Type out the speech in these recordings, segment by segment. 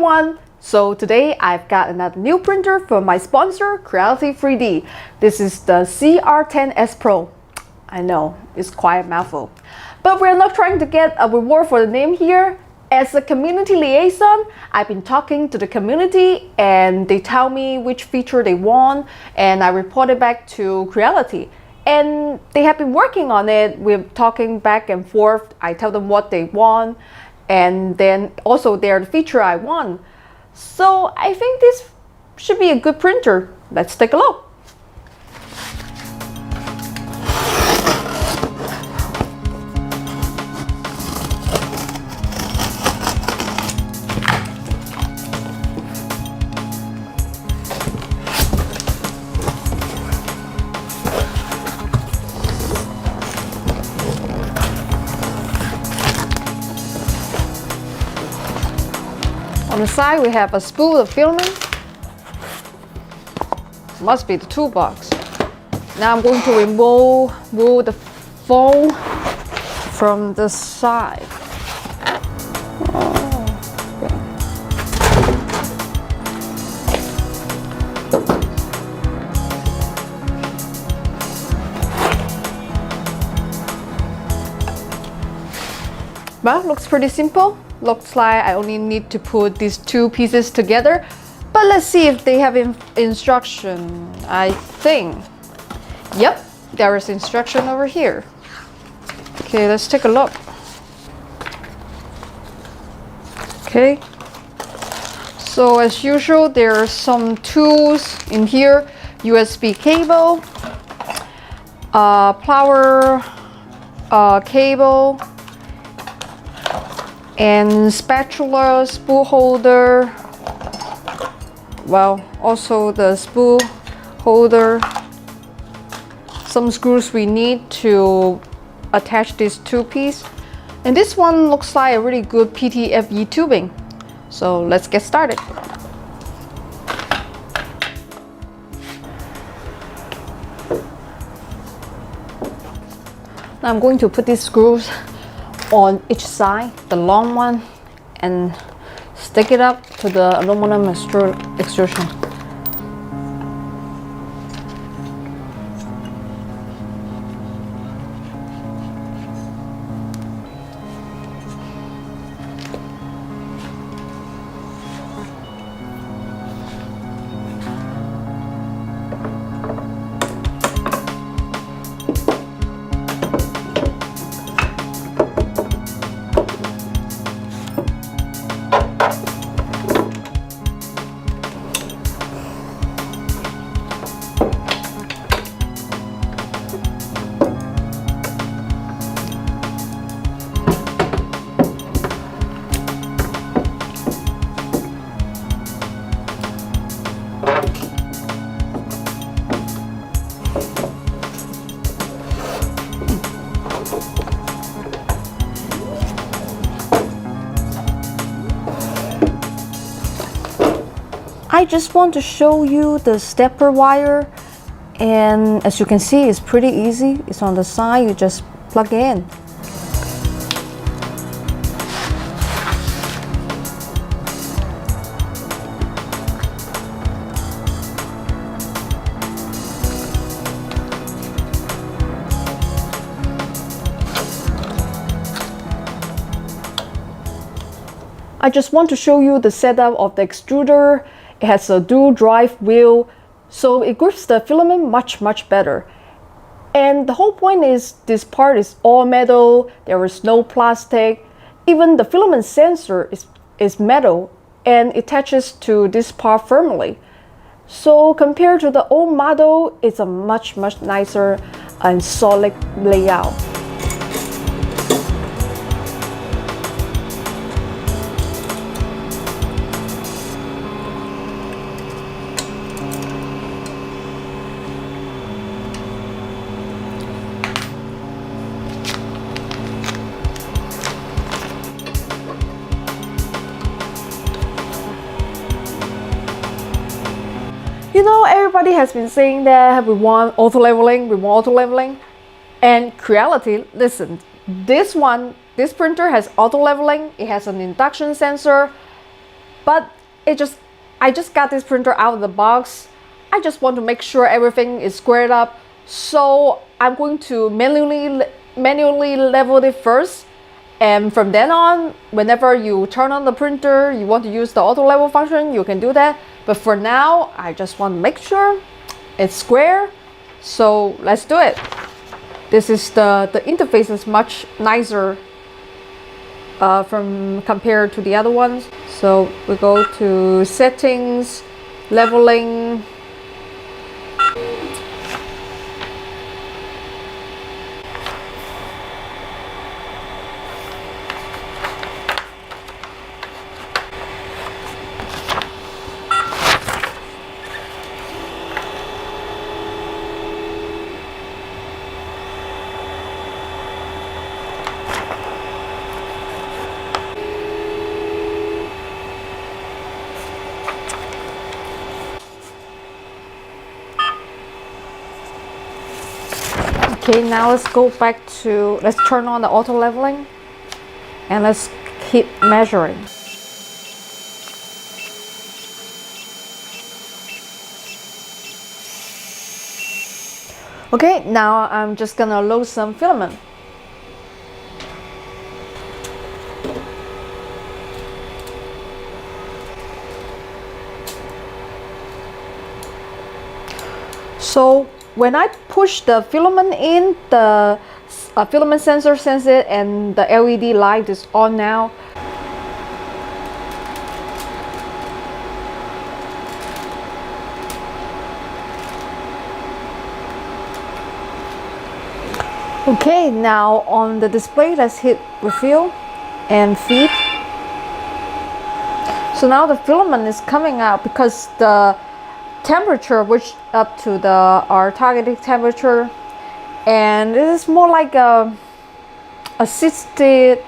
everyone! So today I've got another new printer from my sponsor, Creality 3D. This is the CR-10S Pro. I know, it's quite a mouthful. But we're not trying to get a reward for the name here. As a community liaison, I've been talking to the community and they tell me which feature they want and I report it back to Creality. And they have been working on it. We're talking back and forth. I tell them what they want and then also they're the feature I want. So I think this should be a good printer. Let's take a look. On the side, we have a spool of filament. Must be the toolbox. Now I'm going to remove the foam from the side. Well, looks pretty simple. Looks like I only need to put these two pieces together. But let's see if they have instruction. I think. Yep, there is instruction over here. Okay, let's take a look. Okay. So as usual, there are some tools in here. USB cable, power cable, and spatula, spool holder, well, also the spool holder, some screws we need to attach these two pieces, and this one looks like a really good PTFE tubing. So let's get started. Now I'm going to put these screws on each side, the long one, and stick it up to the aluminum extrusion. I just want to show you the stepper wire, and as you can see, it's pretty easy. It's on the side, you just plug it in. I just want to show you the setup of the extruder. It has a dual drive wheel, so it grips the filament much better. And the whole point is this part is all metal, there is no plastic. Even the filament sensor is metal and it attaches to this part firmly. So compared to the old model, it's a much nicer and solid layout. You know, everybody has been saying that we want auto leveling, and Creality, listen, this printer has auto leveling, it has an induction sensor, but I just got this printer out of the box. I just want to make sure everything is squared up, so I'm going to manually level it first, and from then on, whenever you turn on the printer, you want to use the auto level function, you can do that. But for now, I just want to make sure it's square, so let's do it. This is the interface is much nicer from compared to the other ones. So we go to settings, leveling. Okay, now let's go back to, let's turn on the auto leveling and let's keep measuring. Okay, now I'm just gonna load some filament. So when I push the filament in, the filament sensor senses it and the LED light is on now. Okay, now on the display, let's hit refill and feed. So now the filament is coming out because the temperature reached up to our targeted temperature, and it is more like a assisted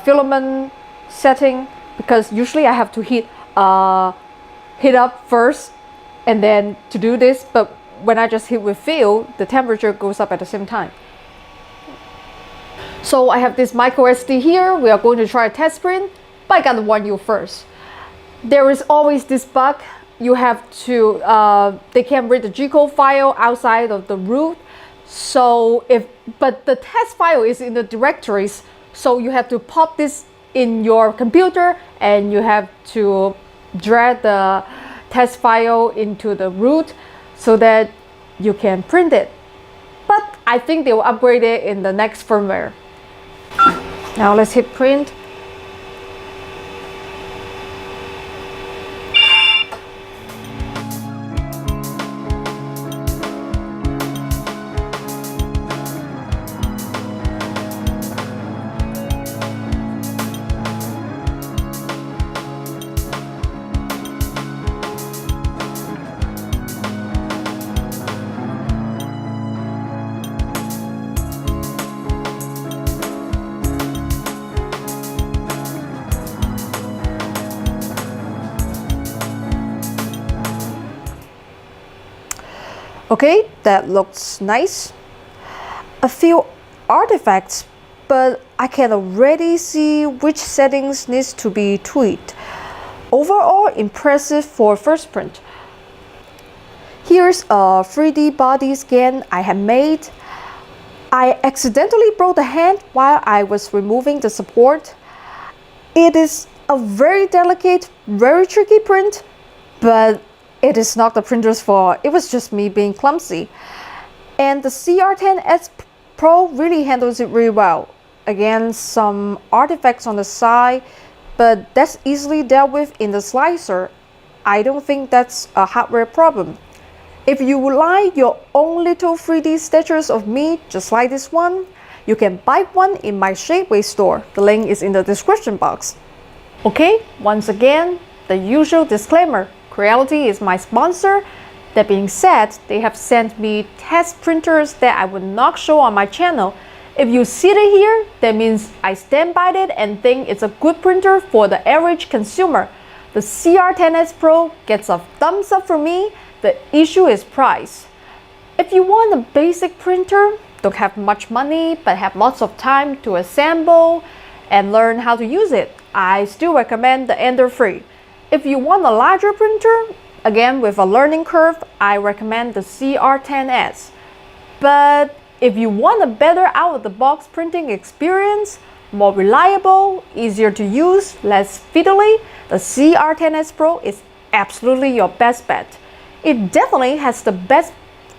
filament setting, because usually I have to heat up first and then to do this, but when I just hit refill, the temperature goes up at the same time. So I have this micro SD here. We are going to try a test print, but I gotta warn you first. There is always this bug. You have to, they can't read the G-code file outside of the root. So but the test file is in the directories. So you have to pop this in your computer and you have to drag the test file into the root so that you can print it. But I think they will upgrade it in the next firmware. Now let's hit print. Okay, that looks nice. A few artifacts, but I can already see which settings needs to be tweaked. Overall, impressive for first print. Here's a 3D body scan I had made. I accidentally broke the hand while I was removing the support. It is a very delicate, very tricky print, but it is not the printer's fault. It was just me being clumsy. And the CR-10S Pro really handles it really well. Again, some artifacts on the side, but that's easily dealt with in the slicer. I don't think that's a hardware problem. If you would like your own little 3D statues of me, just like this one, you can buy one in my Shapeway store. The link is in the description box. Okay, once again, the usual disclaimer. Creality is my sponsor. That being said, they have sent me test printers that I would not show on my channel. If you see it here, that means I stand by it and think it's a good printer for the average consumer. The CR-10S Pro gets a thumbs up from me. The issue is price. If you want a basic printer, don't have much money, but have lots of time to assemble and learn how to use it, I still recommend the Ender 3. If you want a larger printer, again with a learning curve, I recommend the CR-10S. But if you want a better out-of-the-box printing experience, more reliable, easier to use, less fiddly, the CR-10S Pro is absolutely your best bet. It definitely has the best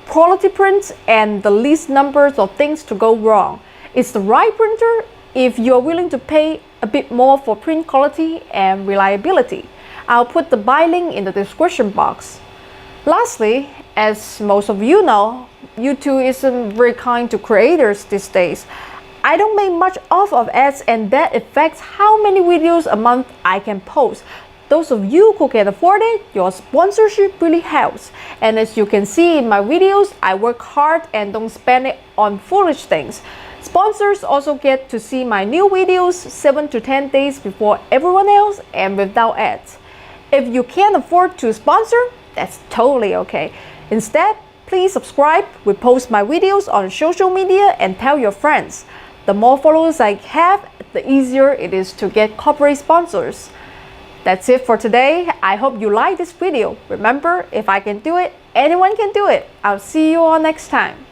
quality prints and the least numbers of things to go wrong. It's the right printer if you're willing to pay a bit more for print quality and reliability. I'll put the buy link in the description box. Lastly, as most of you know, YouTube isn't very kind to creators these days. I don't make much off of ads, and that affects how many videos a month I can post. Those of you who can afford it, your sponsorship really helps. And as you can see in my videos, I work hard and don't spend it on foolish things. Sponsors also get to see my new videos 7 to 10 days before everyone else and without ads. If you can't afford to sponsor, that's totally okay. Instead, please subscribe, repost my videos on social media, and tell your friends. The more followers I have, the easier it is to get corporate sponsors. That's it for today. I hope you like this video. Remember, if I can do it, anyone can do it. I'll see you all next time.